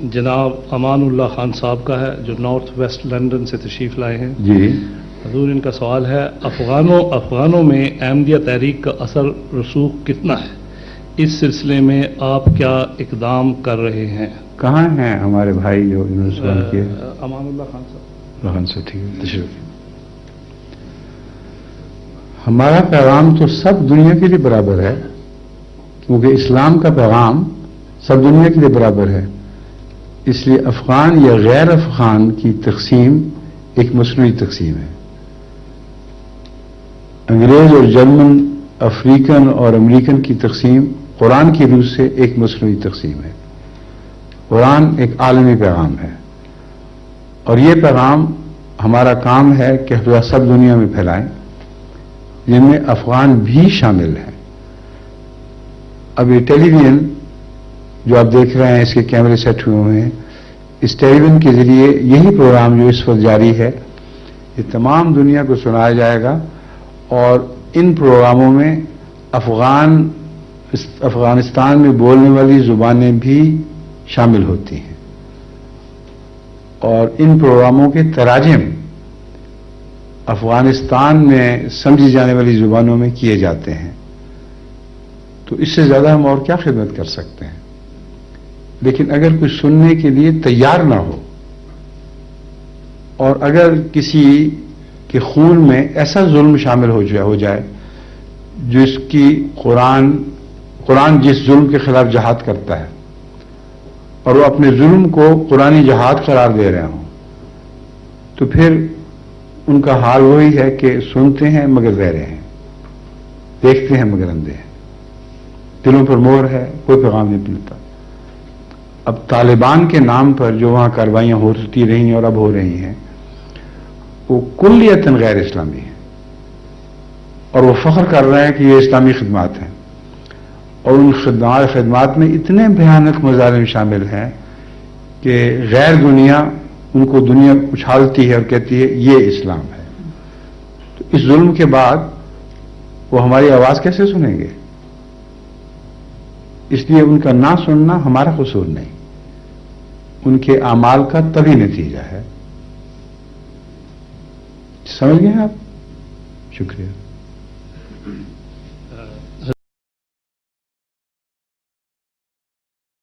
جناب امان اللہ خان صاحب کا ہے جو نارتھ ویسٹ لندن سے تشریف لائے ہیں. جی حضور ان کا سوال ہے افغانوں میں احمدیہ تحریک کا اثر رسوخ کتنا ہے؟ اس سلسلے میں آپ کیا اقدام کر رہے ہیں؟ کہاں ہیں ہمارے بھائی جو انہوں نے سوال کیا؟ امان اللہ خان صاحب. خان صاحب ٹھیک ہے تشریف. ہمارا پیغام تو سب دنیا کے لیے برابر ہے کیونکہ اسلام کا پیغام سب دنیا کے لیے برابر ہے. اس لیے افغان یا غیر افغان کی تقسیم ایک مصنوعی تقسیم ہے. انگریز اور جرمن، افریقن اور امریکن کی تقسیم قرآن کی روح سے ایک مصنوعی تقسیم ہے. قرآن ایک عالمی پیغام ہے اور یہ پیغام ہمارا کام ہے کہ سب دنیا میں پھیلائیں، جن میں افغان بھی شامل ہیں. اب یہ ٹیلی ویژن جو آپ دیکھ رہے ہیں، اس کے کیمرے سیٹ ہوئے ہیں، اس ٹیلی ویژن کے ذریعے یہی پروگرام جو اس وقت جاری ہے یہ تمام دنیا کو سنایا جائے گا اور ان پروگراموں میں افغانستان میں بولنے والی زبانیں بھی شامل ہوتی ہیں اور ان پروگراموں کے تراجم افغانستان میں سمجھی جانے والی زبانوں میں کیے جاتے ہیں. تو اس سے زیادہ ہم اور کیا خدمت کر سکتے ہیں؟ لیکن اگر کوئی سننے کے لیے تیار نہ ہو اور اگر کسی کے خون میں ایسا ظلم شامل ہو جائے جو اس کی قرآن جس ظلم کے خلاف جہاد کرتا ہے اور وہ اپنے ظلم کو قرآنی جہاد قرار دے رہے ہوں، تو پھر ان کا حال وہی ہے کہ سنتے ہیں مگر بہرے ہیں، دیکھتے ہیں مگر اندھے ہیں، دلوں پر مہر ہے، کوئی پیغام نہیں ملتا. اب طالبان کے نام پر جو وہاں کارروائیاں ہوتی رہی ہیں اور اب ہو رہی ہیں وہ کلیتاً غیر اسلامی ہیں اور وہ فخر کر رہے ہیں کہ یہ اسلامی خدمات ہیں اور ان خدمات میں اتنے بھیانک مظالم شامل ہیں کہ غیر دنیا ان کو دنیا اچھالتی ہے اور کہتی ہے یہ اسلام ہے. تو اس ظلم کے بعد وہ ہماری آواز کیسے سنیں گے؟ اس لیے ان کا نہ سننا ہمارا قصور نہیں، ان کے اعمال کا طبی نتیجہ ہے. سمجھ گئے آپ؟ شکریہ.